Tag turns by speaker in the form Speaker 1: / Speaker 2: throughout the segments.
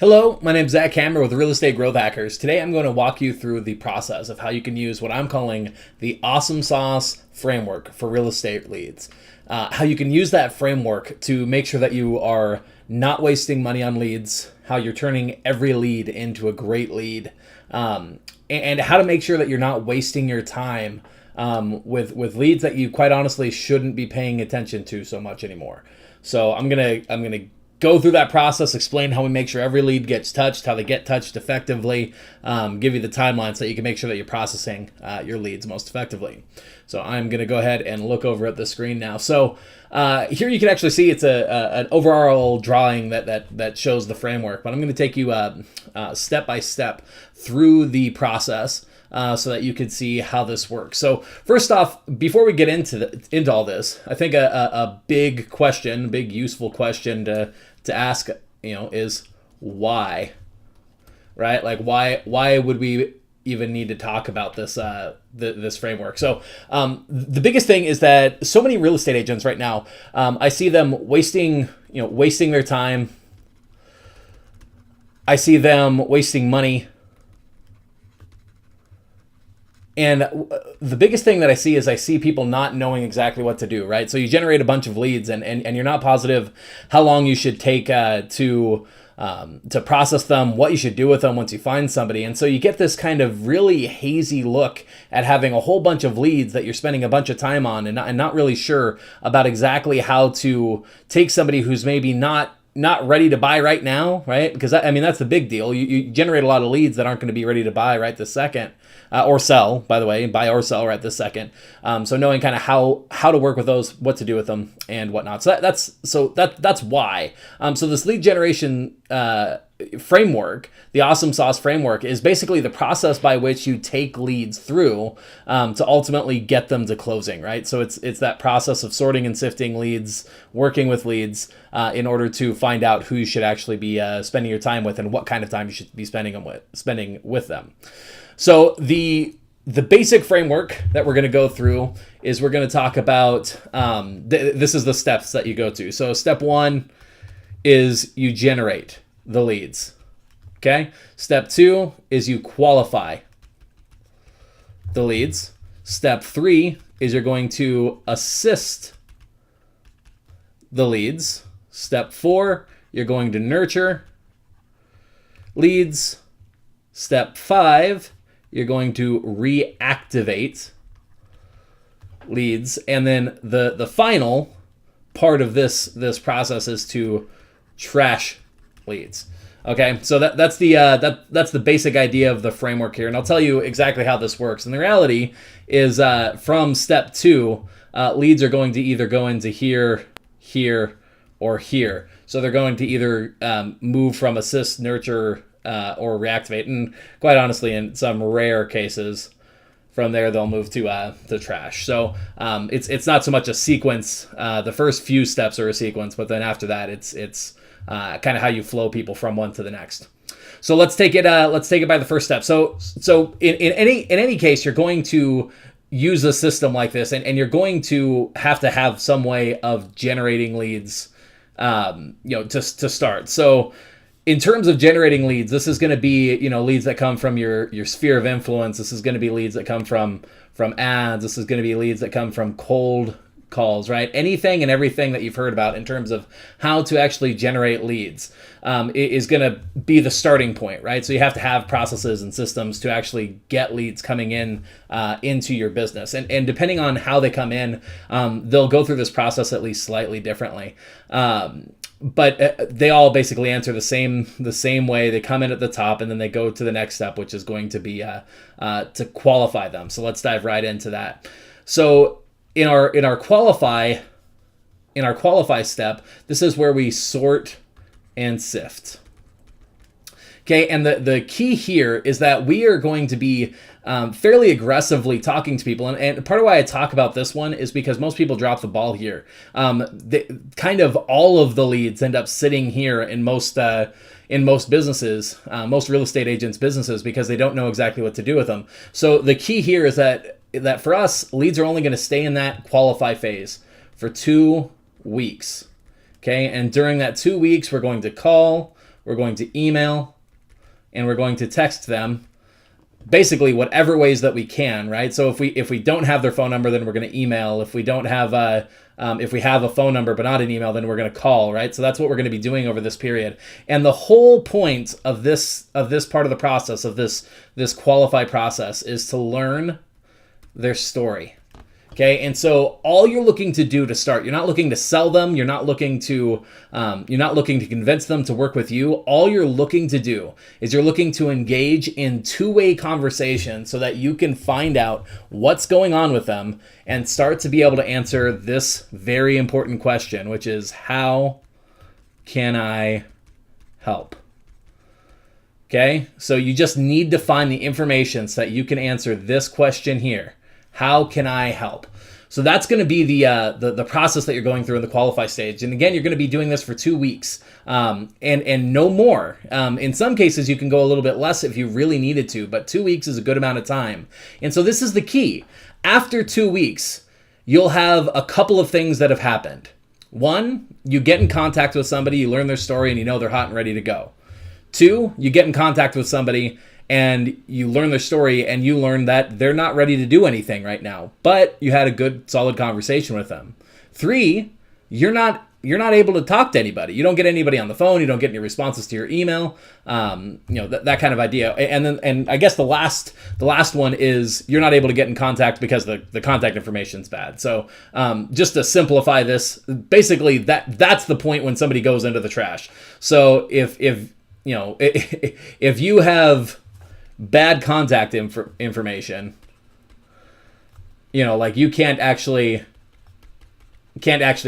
Speaker 1: Hello, my name is Zach Hammer with Real Estate Growth Hackers. Today I'm going to walk you through the process of how you can use what I'm calling the Awesome Sauce framework for real estate leads. How you can use that framework to make sure that you are not wasting money on leads, how you're turning every lead into a great lead, and how to make sure that you're not wasting your time with leads that you quite honestly shouldn't be paying attention to so much anymore. So I'm gonna go through that process, explain how we make sure every lead gets touched, how they get touched effectively, give you the timeline so that you can make sure that you're processing your leads most effectively. So I'm going to go ahead and look over at the screen now. So here you can actually see it's an overall drawing that shows the framework, but I'm going to take you step by step through the process so that you can see how this works. So first off, before we get into all this, I think a big question, big useful question to ask, is why, right? Like why would we even need to talk about this this framework? So the biggest thing is that so many real estate agents right now, I see them wasting their time. I see them wasting money. And the biggest thing that I see people not knowing exactly what to do, right? So you generate a bunch of leads and you're not positive how long you should take to process them, what you should do with them once you find somebody. And so you get this kind of really hazy look at having a whole bunch of leads that you're spending a bunch of time on and not really sure about exactly how to take somebody who's maybe not ready to buy right now, right? Because that's the big deal. You generate a lot of leads that aren't going to be ready to buy right this second. Or sell, by the way, buy or sell right this second. So knowing kind of how to work with those, what to do with them, and whatnot. So that's why. So this lead generation framework, the Awesome Sauce framework, is basically the process by which you take leads through to ultimately get them to closing, right? So it's that process of sorting and sifting leads, working with leads in order to find out who you should actually be spending your time with and what kind of time you should be spending with them. So the basic framework that we're going to go through is we're going to talk about, this is the steps that you go to. So step one is you generate the leads. Okay. Step two is you qualify the leads. Step three is you're going to assist the leads. Step four, you're going to nurture leads. Step five, you're going to reactivate leads. And then the final part of this process is to trash leads. Okay, so that's the basic idea of the framework here. And I'll tell you exactly how this works. And the reality is from step two, leads are going to either go into here, or here. So they're going to either move from assist, nurture, or reactivate, and quite honestly, in some rare cases, from there they'll move to trash. So it's not so much a sequence. The first few steps are a sequence, but then after that, it's kind of how you flow people from one to the next. So let's take it by the first step. So in any case, you're going to use a system like this, and you're going to have some way of generating leads, to start. So in terms of generating leads, this is going to be, leads that come from your sphere of influence. This is going to be leads that come from ads. This is going to be leads that come from cold calls, right? Anything and everything that you've heard about in terms of how to actually generate leads is going to be the starting point, right? So you have to have processes and systems to actually get leads coming in into your business. And depending on how they come in, they'll go through this process at least slightly differently. But they all basically answer the same way. They come in at the top and then they go to the next step, which is going to be to qualify them. So let's dive right into that. So in our qualify step, this is where we sort and sift. Okay, and the key here is that we are going to be fairly aggressively talking to people, and part of why I talk about this one is because most people drop the ball here. Kind of all of the leads end up sitting here in most businesses, most real estate agents' businesses, because they don't know exactly what to do with them. So the key here is that for us, leads are only going to stay in that qualify phase for 2 weeks. Okay, and during that 2 weeks, we're going to call, we're going to email, and we're going to text them. Basically, whatever ways that we can, right? So if we don't have their phone number, then we're going to email. If we don't have if we have a phone number but not an email, then we're going to call, right? So that's what we're going to be doing over this period. And the whole point of this part of the process, of this qualify process, is to learn their story. Okay, and so all you're looking to do to start, you're not looking to sell them, you're not looking to convince them to work with you. All you're looking to do is you're looking to engage in two-way conversation so that you can find out what's going on with them and start to be able to answer this very important question, which is, how can I help? Okay, so you just need to find the information so that you can answer this question here. How can I help? So that's going to be the process that you're going through in the qualify stage. And again, you're going to be doing this for 2 weeks and no more. In some cases, you can go a little bit less if you really needed to, but 2 weeks is a good amount of time. And so this is the key. After 2 weeks, you'll have a couple of things that have happened. One, you get in contact with somebody, you learn their story, and you know they're hot and ready to go. 2, you get in contact with somebody and you learn their story and you learn that they're not ready to do anything right now, but you had a good, solid conversation with them. 3, you're not able to talk to anybody. You don't get anybody on the phone. You don't get any responses to your email. That kind of idea. And I guess the last one is you're not able to get in contact because the contact information's bad. So just to simplify this, basically that's the point when somebody goes into the trash. So if you have bad contact information, like you can't actually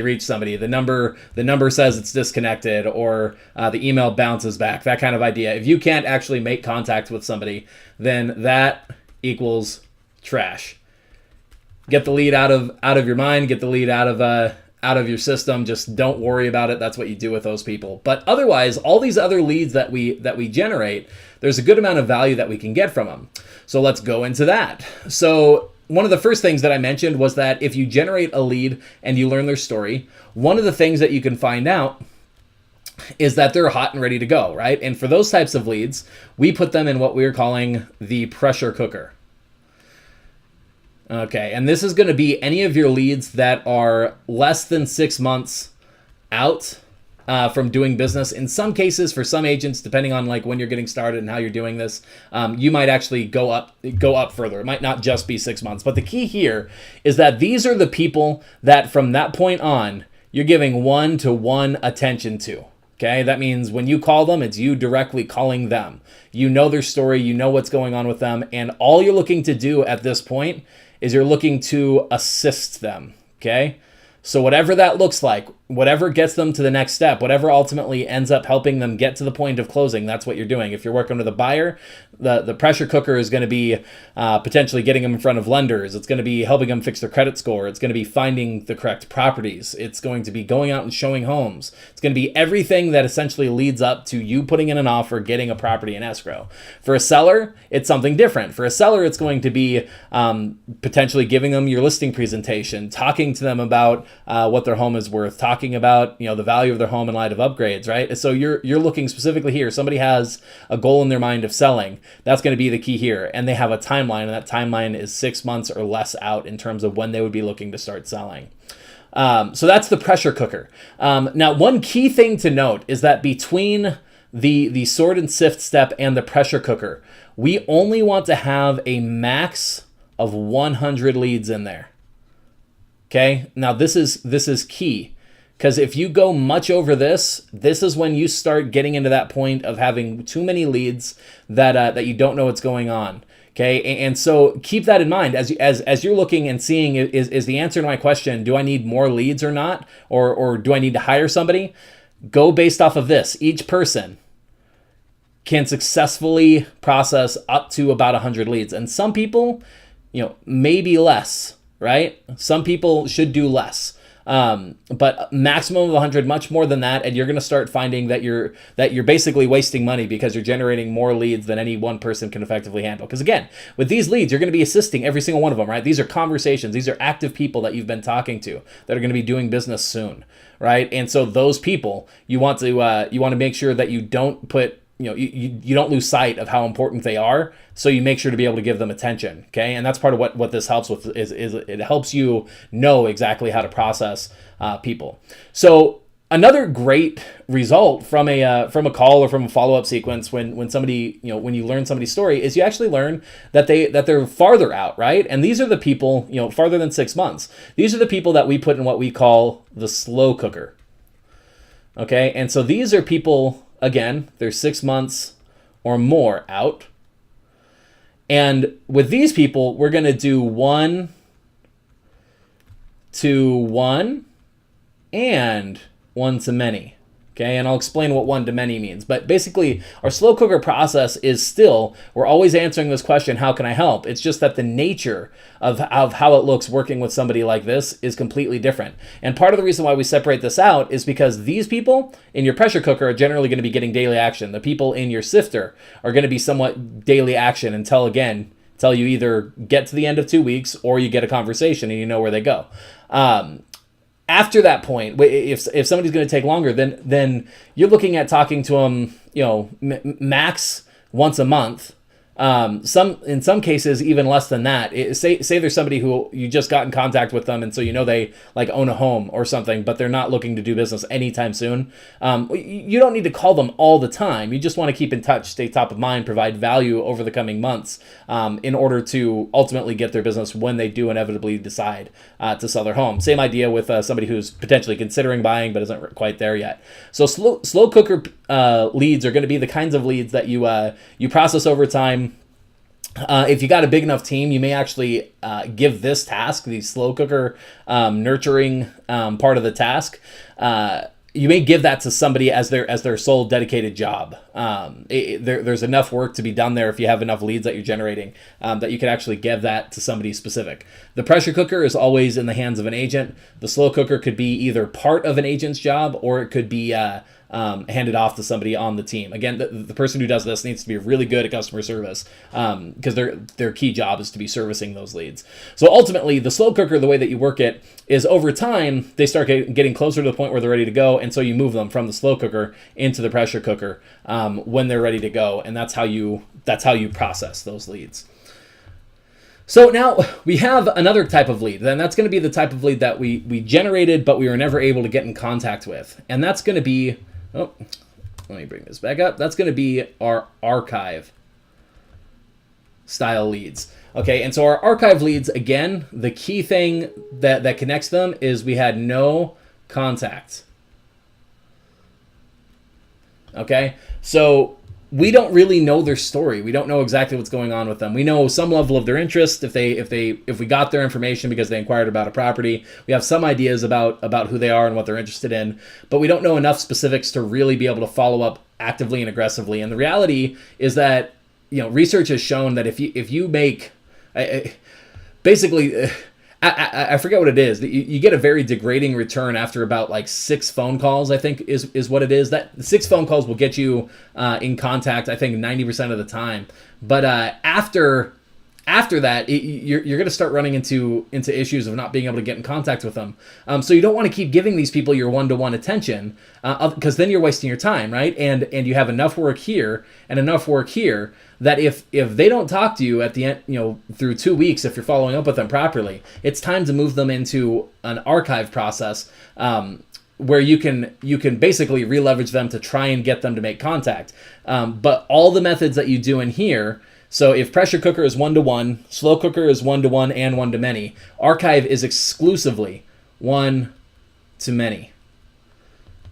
Speaker 1: reach somebody. The number says it's disconnected, or the email bounces back, that kind of idea. If you can't actually make contact with somebody, then that equals trash. Get the lead out of your mind, get the lead out of your system. Just don't worry about it. That's what you do with those people. But otherwise, all these other leads that we generate, there's a good amount of value that we can get from them. So let's go into that. So one of the first things that I mentioned was that if you generate a lead and you learn their story, one of the things that you can find out is that they're hot and ready to go, right? And for those types of leads, we put them in what we're calling the pressure cooker. Okay, and this is going to be any of your leads that are less than 6 months out from doing business. In some cases, for some agents, depending on like when you're getting started and how you're doing this, you might actually go up further. It might not just be 6 months. But the key here is that these are the people that from that point on, you're giving one-to-one attention to. Okay, that means when you call them, it's you directly calling them. You know their story, you know what's going on with them, and all you're looking to do at this point is you're looking to assist them, okay? So whatever that looks like, whatever gets them to the next step, whatever ultimately ends up helping them get to the point of closing, that's what you're doing. If you're working with a buyer, the pressure cooker is going to be potentially getting them in front of lenders. It's going to be helping them fix their credit score. It's going to be finding the correct properties. It's going to be going out and showing homes. It's going to be everything that essentially leads up to you putting in an offer, getting a property in escrow. For a seller, it's something different. For a seller, it's going to be potentially giving them your listing presentation, talking to them about what their home is worth, talking about the value of their home in light of upgrades, right? So you're looking specifically here. Somebody has a goal in their mind of selling. That's going to be the key here. And they have a timeline, and that timeline is 6 months or less out in terms of when they would be looking to start selling. So that's the pressure cooker. Now, one key thing to note is that between the sort and sift step and the pressure cooker, we only want to have a max of 100 leads in there. Okay, now this is key, because if you go much over this is when you start getting into that point of having too many leads that you don't know what's going on. Okay, and so keep that in mind as you're looking and seeing, is the answer to my question, do I need more leads or not, or do I need to hire somebody? Go based off of this. Each person can successfully process up to about 100 leads, and some people, maybe less. Right? Some people should do less. But maximum of 100, much more than that, and you're going to start finding that you're basically wasting money because you're generating more leads than any one person can effectively handle. Because again, with these leads, you're going to be assisting every single one of them, right? These are conversations. These are active people that you've been talking to that are going to be doing business soon, right? And so those people, you want to make sure that you don't put, you don't lose sight of how important they are. So you make sure to be able to give them attention. Okay. And that's part of what this helps with is it helps you know exactly how to process people. So another great result from a call or from a follow-up sequence when somebody, when you learn somebody's story is you actually learn that they're farther out, right? And these are the people, farther than 6 months. These are the people that we put in what we call the slow cooker. Okay. And so these are people, again, they're 6 months or more out. And with these people, we're going to do 1 to 1 and 1 to many. Okay, and I'll explain what 1 to many means. But basically, our slow cooker process is still, we're always answering this question, how can I help? It's just that the nature of how it looks working with somebody like this is completely different. And part of the reason why we separate this out is because these people in your pressure cooker are generally going to be getting daily action. The people in your sifter are going to be somewhat daily action until you either get to the end of 2 weeks or you get a conversation and you know where they go. After that point, if somebody's going to take longer, then you're looking at talking to them, max once a month. In some cases even less than that. Say there's somebody who you just got in contact with them, and so they like own a home or something, but they're not looking to do business anytime soon. You don't need to call them all the time. You just want to keep in touch, stay top of mind, provide value over the coming months in order to ultimately get their business when they do inevitably decide to sell their home. Same idea with somebody who's potentially considering buying but isn't quite there yet. So slow cooker leads are going to be the kinds of leads that you process over time. If you got a big enough team, you may actually give this task, the slow cooker nurturing part of the task. You may give that to somebody as their sole dedicated job. There's enough work to be done there if you have enough leads that you're generating that you can actually give that to somebody specific. The pressure cooker is always in the hands of an agent. The slow cooker could be either part of an agent's job or it could be handed off to somebody on the team. Again, the person who does this needs to be really good at customer service because their key job is to be servicing those leads. So ultimately, the slow cooker, the way that you work it is over time, they start getting closer to the point where they're ready to go, and so you move them from the slow cooker into the pressure cooker when they're ready to go, and that's how you process those leads. So now we have another type of lead, and that's going to be the type of lead that we generated, but we were never able to get in contact with. And that's going to be, let me bring this back up. That's going to be our archive style leads. Okay, and so our archive leads, again, the key thing that connects them is we had no contact. Okay, so we don't really know their story. We don't know exactly what's going on with them. We know some level of their interest. If we got their information because they inquired about a property, we have some ideas about who they are and what they're interested in, but we don't know enough specifics to really be able to follow up actively and aggressively. And the reality is that, research has shown that if you make, basically, I forget what it is. You get a very degrading return after about like 6 phone calls, I think is what it is. That 6 phone calls will get you in contact, I think 90% of the time. But after that, you're going to start running into issues of not being able to get in contact with them. So you don't want to keep giving these people your one-to-one attention because then you're wasting your time, right? And you have enough work here and enough work here that if they don't talk to you at the end, through 2 weeks, if you're following up with them properly, it's time to move them into an archive process where you can basically re-leverage them to try and get them to make contact. But all the methods that you do in here, so if pressure cooker is 1-to-1, slow cooker is 1-to-1 and 1-to-many, archive is exclusively 1-to-many.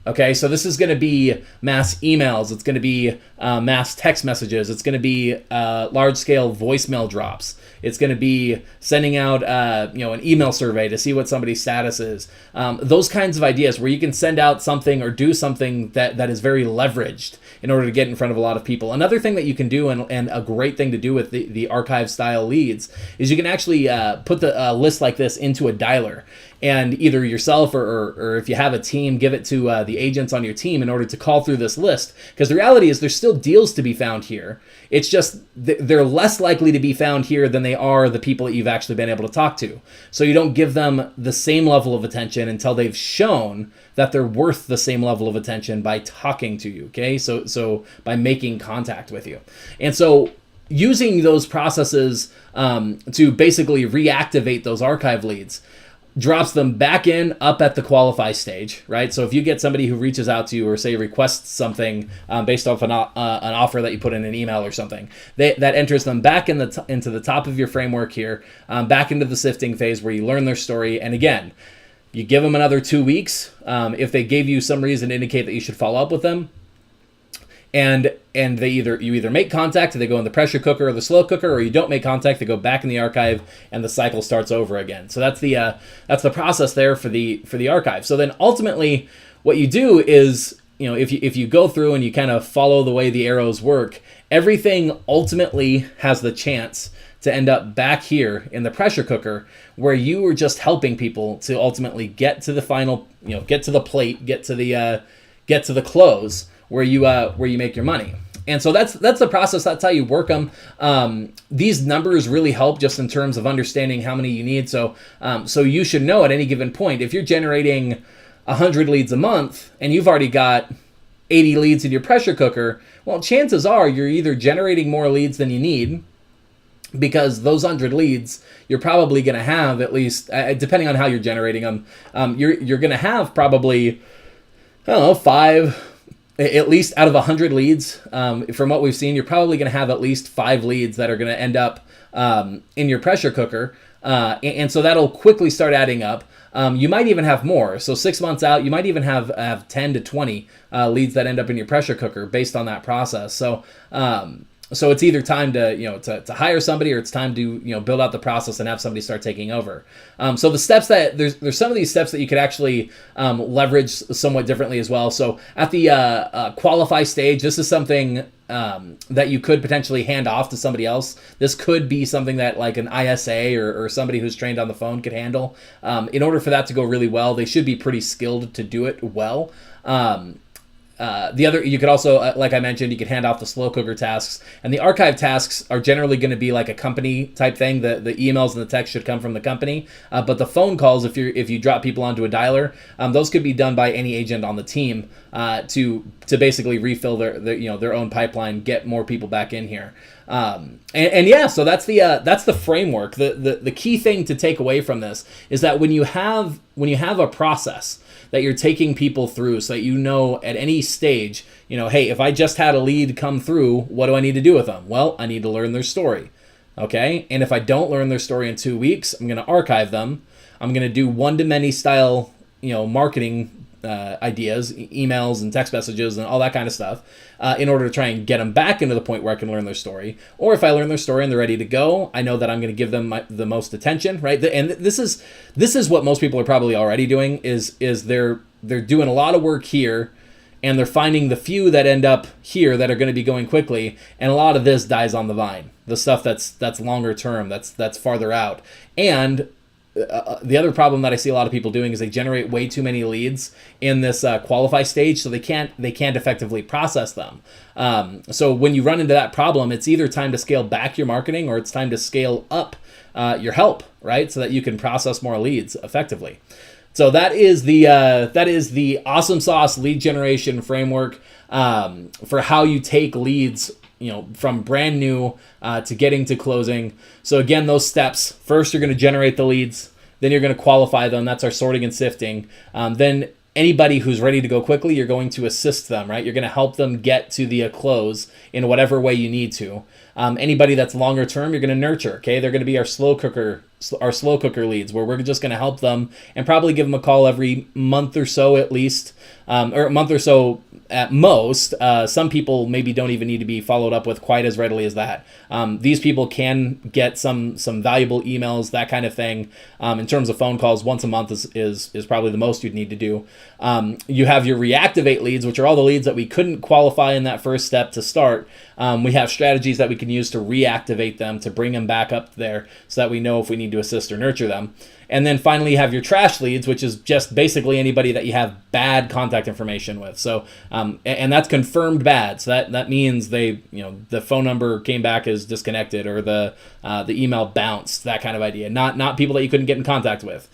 Speaker 1: Okay, so this is going to be mass emails. It's going to be mass text messages. It's going to be large-scale voicemail drops. It's going to be sending out an email survey to see what somebody's status is. Those kinds of ideas where you can send out something or do something that is very leveraged in order to get in front of a lot of people. Another thing that you can do, and a great thing to do with the archive-style leads, is you can actually put the list like this into a dialer. And either yourself or if you have a team, give it to the agents on your team in order to call through this list. Because the reality is there's still deals to be found here. It's just they're less likely to be found here than they are the people that you've actually been able to talk to. So you don't give them the same level of attention until they've shown that they're worth the same level of attention by talking to you, okay? So by making contact with you. And so using those processes to basically reactivate those archive leads drops them back in up at the qualify stage, right? So if you get somebody who reaches out to you or say requests something based off an offer that you put in an email or something, that enters them back into the top of your framework here, back into the sifting phase where you learn their story. And again, you give them another 2 weeks. If they gave you some reason to indicate that you should follow up with them, and you either make contact, they go in the pressure cooker or the slow cooker, or you don't make contact, they go back in the archive, and the cycle starts over again. So that's the process there for the archive. So then ultimately, what you do is, if you go through and you kind of follow the way the arrows work, everything ultimately has the chance to end up back here in the pressure cooker, where you were just helping people to ultimately get to the final, get to the plate, get to the close, where you make your money. And so that's the process. That's how you work them. These numbers really help just in terms of understanding how many you need. So you should know at any given point, if you're generating 100 leads a month and you've already got 80 leads in your pressure cooker, well, chances are you're either generating more leads than you need, because those 100 leads, you're probably going to have at least, depending on how you're generating them, you're going to have probably, I don't know, 5, at least out of 100 leads, from what we've seen, you're probably going to have at least 5 leads that are going to end up in your pressure cooker. And so that'll quickly start adding up. You might even have more. So 6 months out, you might even have 10 to 20 leads that end up in your pressure cooker based on that process. So it's either time to hire somebody, or it's time to build out the process and have somebody start taking over. So the steps that there's some of these steps that you could actually leverage somewhat differently as well. So at the qualify stage, this is something that you could potentially hand off to somebody else. This could be something that like an ISA or somebody who's trained on the phone could handle. In order for that to go really well, they should be pretty skilled to do it well. You could also, like I mentioned, you could hand off the slow cooker tasks, and the archive tasks are generally going to be like a company type thing. The emails and the text should come from the company, but the phone calls, if you drop people onto a dialer, those could be done by any agent on the team to basically refill their own pipeline, get more people back in here. So that's the framework. The key thing to take away from this is that when you have a process that you're taking people through, so that at any stage, hey, if I just had a lead come through, what do I need to do with them? Well, I need to learn their story. Okay? And if I don't learn their story in 2 weeks, I'm going to archive them. I'm going to do one-to-many style, marketing ideas, emails and text messages and all that kind of stuff, in order to try and get them back into the point where I can learn their story. Or if I learn their story and they're ready to go, I know that I'm going to give them the most attention, right? And this is what most people are probably already doing, is they're doing a lot of work here, and they're finding the few that end up here that are going to be going quickly, and a lot of this dies on the vine. The stuff that's longer term, that's farther out. And the other problem that I see a lot of people doing is they generate way too many leads in this qualify stage, so they can't effectively process them. So when you run into that problem, it's either time to scale back your marketing, or it's time to scale up your help, right? So that you can process more leads effectively. So that is the Awesome Sauce lead generation framework for how you take leads, from brand new to getting to closing. So again, those steps: first, you're going to generate the leads, then you're going to qualify them. That's our sorting and sifting. Then anybody who's ready to go quickly, you're going to assist them, right? You're going to help them get to the close in whatever way you need to. Anybody that's longer term, you're going to nurture. Okay, they're going to be our slow cooker leads, where we're just going to help them and probably give them a call every month or so at least, or a month or so at most. Some people maybe don't even need to be followed up with quite as readily as that. These people can get some valuable emails, that kind of thing. In terms of phone calls, once a month is probably the most you'd need to do. You have your reactivate leads, which are all the leads that we couldn't qualify in that first step to start. We have strategies that we can use to reactivate them, to bring them back up there so that we know if we need to assist or nurture them. And then finally you have your trash leads, which is just basically anybody that you have bad contact information with. So, and that's confirmed bad. So that means they, the phone number came back as disconnected, or the email bounced, that kind of idea. Not people that you couldn't get in contact with.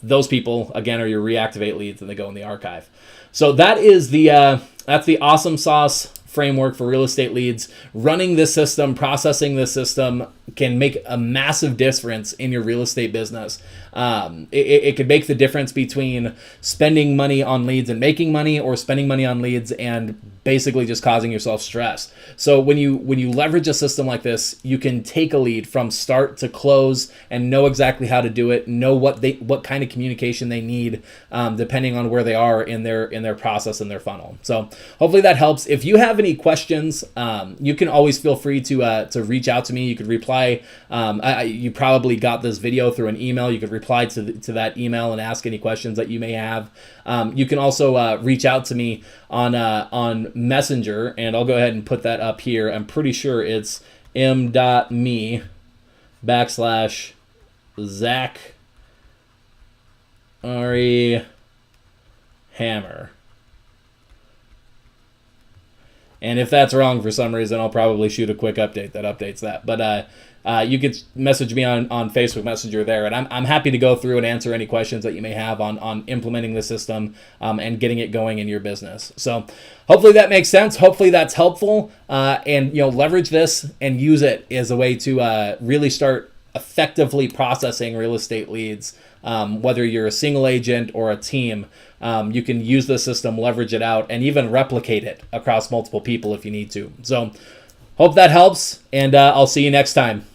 Speaker 1: Those people, again, are your reactivate leads, and they go in the archive. So that is that's the Awesome Sauce framework for real estate leads. Running this system, processing this system can make a massive difference in your real estate business. It could make the difference between spending money on leads and making money, or spending money on leads and basically just causing yourself stress. So when you leverage a system like this, you can take a lead from start to close and know exactly how to do it, know what kind of communication they need, depending on where they are in their process and their funnel. So hopefully that helps. If you have any questions, you can always feel free to reach out to me. You could reply. You probably got this video through an email. You could reply to that email and ask any questions that you may have. You can also reach out to me on Messenger, and I'll go ahead and put that up here. I'm pretty sure it's m.me/Zach Ari Hammer. And if that's wrong for some reason, I'll probably shoot a quick update that updates that. But you could message me on Facebook Messenger there, and I'm happy to go through and answer any questions that you may have on implementing the system and getting it going in your business. So hopefully that makes sense. Hopefully that's helpful, and leverage this and use it as a way to really start effectively processing real estate leads. Whether you're a single agent or a team, you can use the system, leverage it out, and even replicate it across multiple people if you need to. So hope that helps, and I'll see you next time.